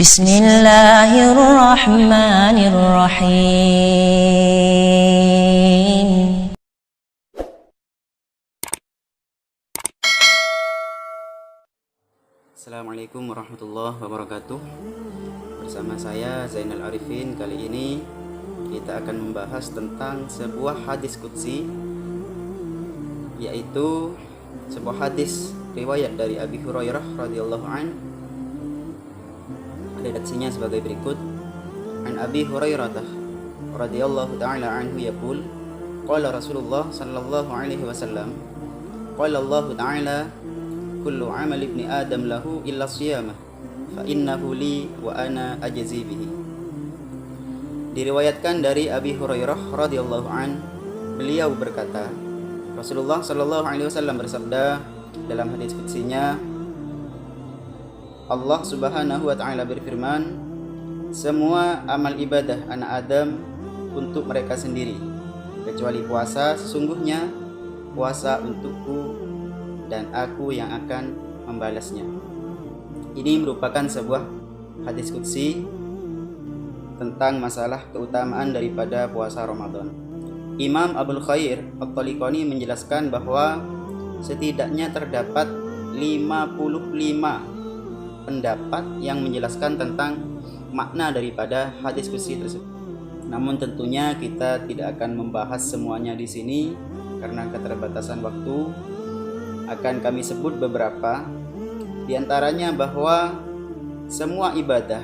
Bismillahirrahmanirrahim. Assalamualaikum warahmatullahi wabarakatuh. Bersama saya Zainal Arifin. Kali ini kita akan membahas tentang sebuah hadis qudsi, yaitu sebuah hadis riwayat dari Abi Hurairah radhiyallahu an. Redaksinya sebagai berikut. An Abi Hurairah radhiyallahu ta'ala anhu yaqul, qala Rasulullah sallallahu alaihi wasallam, qala Allah ta'ala, kullu amal ibni Adam lahu illa siyamah, fa innahu li wa ana ajzi bihi. Diriwayatkan dari Abi Hurairah radhiyallahu an, beliau berkata, Rasulullah sallallahu alaihi wasallam bersabda dalam hadis qutsinya, Allah Subhanahu wa taala berfirman, semua amal ibadah anak Adam untuk mereka sendiri, kecuali puasa. Sesungguhnya puasa untukku dan aku yang akan membalasnya. Ini merupakan sebuah hadis qudsi tentang masalah keutamaan daripada puasa Ramadan. Imam Abul Khair At-Taliqani menjelaskan bahwa setidaknya terdapat 55 pendapat yang menjelaskan tentang makna daripada hadis qudsi tersebut. Namun tentunya kita tidak akan membahas semuanya di sini karena keterbatasan waktu. Akan kami sebut beberapa di antaranya, bahwa semua ibadah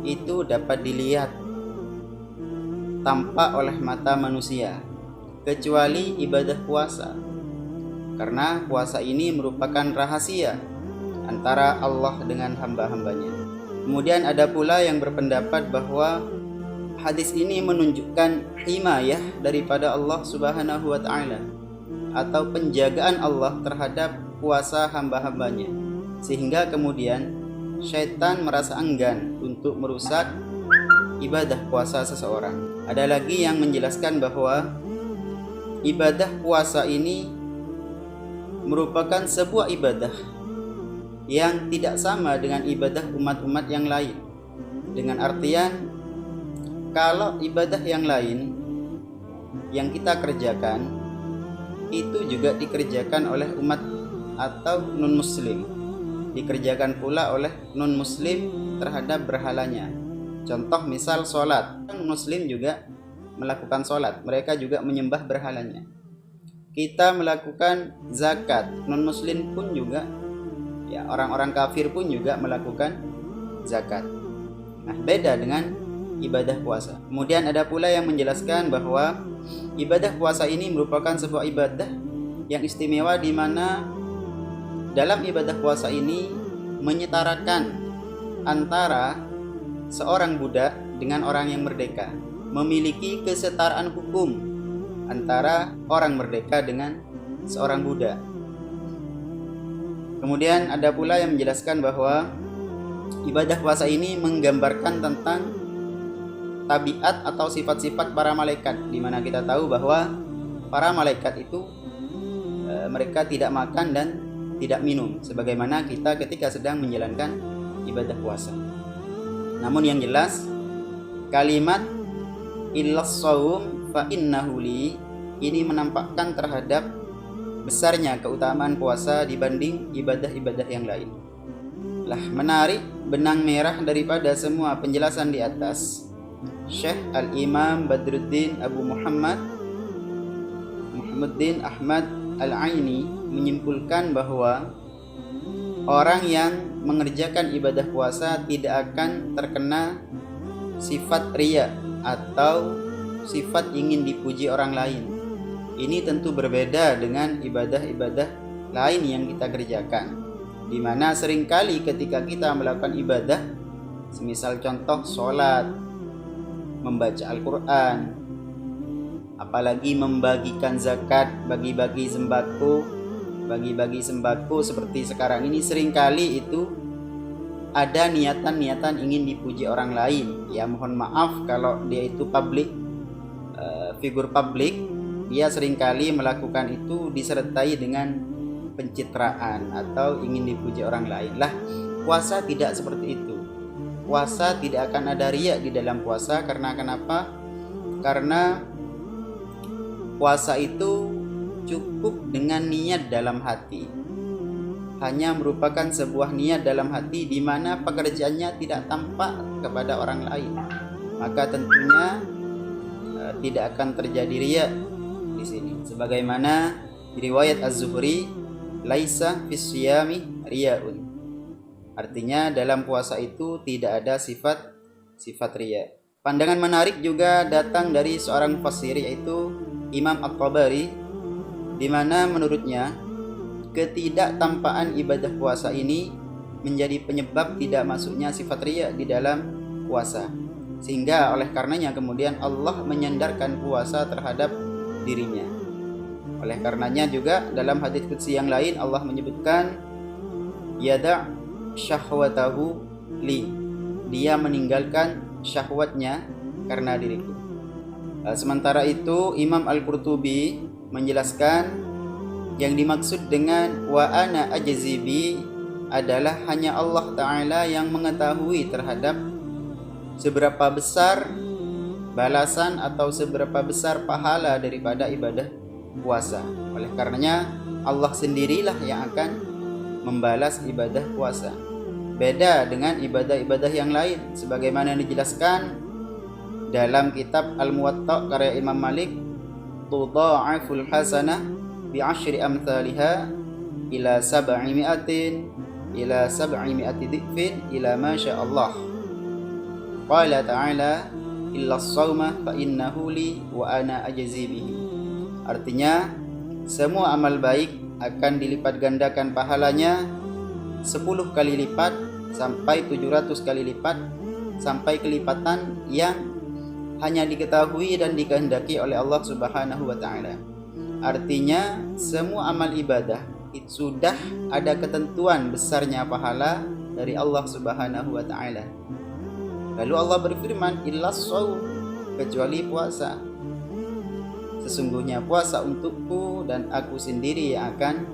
itu dapat dilihat, tampak oleh mata manusia, kecuali ibadah puasa, karena puasa ini merupakan rahasia antara Allah dengan hamba-hambanya. Kemudian ada pula yang berpendapat bahwa hadis ini menunjukkan himayah daripada Allah Subhanahu wa ta'ala, atau penjagaan Allah terhadap puasa hamba-hambanya, sehingga kemudian syaitan merasa enggan untuk merusak ibadah puasa seseorang. Ada lagi yang menjelaskan bahwa ibadah puasa ini merupakan sebuah ibadah yang tidak sama dengan ibadah umat-umat yang lain, dengan artian kalau ibadah yang lain yang kita kerjakan itu juga dikerjakan oleh umat atau non-muslim, dikerjakan pula oleh non-muslim terhadap berhalanya. Contoh misal sholat, muslim juga melakukan sholat, mereka juga menyembah berhalanya. Kita melakukan zakat, non-muslim pun juga, ya, orang-orang kafir pun juga melakukan zakat. Nah, beda dengan ibadah puasa. Kemudian ada pula yang menjelaskan bahwa ibadah puasa ini merupakan sebuah ibadah yang istimewa, di mana dalam ibadah puasa ini menyetarakan antara seorang budak dengan orang yang merdeka, memiliki kesetaraan hukum antara orang merdeka dengan seorang budak. Kemudian ada pula yang menjelaskan bahwa ibadah puasa ini menggambarkan tentang tabiat atau sifat-sifat para malaikat, di mana kita tahu bahwa para malaikat itu mereka tidak makan dan tidak minum sebagaimana kita ketika sedang menjalankan ibadah puasa. Namun yang jelas, kalimat illas shaum fa innahu li ini menampakkan terhadap besarnya keutamaan puasa dibanding ibadah-ibadah yang lain. Lah, menarik benang merah daripada semua penjelasan di atas, Syekh Al-Imam Badruddin Abu Muhammaddin Ahmad Al-Aini menyimpulkan bahwa orang yang mengerjakan ibadah puasa tidak akan terkena sifat riya atau sifat ingin dipuji orang lain. Ini tentu berbeda dengan ibadah-ibadah lain yang kita kerjakan, di mana seringkali ketika kita melakukan ibadah, semisal contoh sholat, membaca Al-Quran, apalagi membagikan zakat, bagi-bagi sembako seperti sekarang ini, seringkali itu ada niatan-niatan ingin dipuji orang lain. Ya, mohon maaf kalau dia itu figur publik, dia seringkali melakukan itu disertai dengan pencitraan atau ingin dipuji orang lain. Lah, puasa tidak seperti itu. puasa tidak akan ada riya di dalam puasa. Karena kenapa? Karena puasa itu cukup dengan niat dalam hati, hanya merupakan sebuah niat dalam hati di mana pekerjaannya tidak tampak kepada orang lain, maka tentunya tidak akan terjadi riya di sini. Sebagaimana riwayat Az-Zuhri, laisa fis siyami riyaun. Artinya dalam puasa itu tidak ada sifat riya. Pandangan menarik juga datang dari seorang fasir, yaitu Imam At-Tabari, di mana menurutnya ketidaktampaan ibadah puasa ini menjadi penyebab tidak masuknya sifat riya di dalam puasa, sehingga oleh karenanya kemudian Allah menyandarkan puasa terhadap dirinya. Oleh karenanya juga dalam hadits qudsi yang lain Allah menyebutkan yada' syahwatahu li, dia meninggalkan syahwatnya karena diriku. Sementara itu Imam Al-Qurtubi menjelaskan yang dimaksud dengan wa ana ajzibi adalah hanya Allah Ta'ala yang mengetahui terhadap seberapa besar balasan atau seberapa besar pahala daripada ibadah puasa. Oleh karenanya Allah sendirilah yang akan membalas ibadah puasa. Beda dengan ibadah-ibadah yang lain, sebagaimana dijelaskan dalam kitab Al-Muwatta karya Imam Malik, tudha'aful hasanah bi'ashri amthaliha ila sab'imi'ati dhifin ila ma sya'allah. Qala ta'ala illa as-sawma fa innahu li wa ana ajzi bihi. Artinya semua amal baik akan dilipat gandakan pahalanya 10 kali lipat sampai 700 kali lipat, sampai kelipatan yang hanya diketahui dan dikehendaki oleh Allah Subhanahu wa Ta'ala. Artinya semua amal ibadah itu sudah ada ketentuan besarnya pahala dari Allah Subhanahu wa Ta'ala. Lalu Allah berfirman, illas shaum, kecuali puasa. Sesungguhnya puasa untukku dan aku sendiri yang akan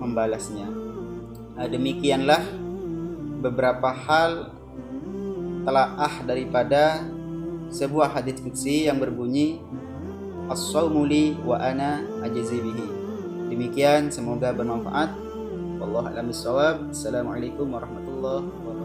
membalasnya. Demikianlah beberapa hal telaah daripada sebuah hadits qudsi yang berbunyi as-shaumu li wa ana ajzi bihi. Demikian, semoga bermanfaat. Wallahu a'lam bishawab. Assalamualaikum warahmatullahi wabarakatuh.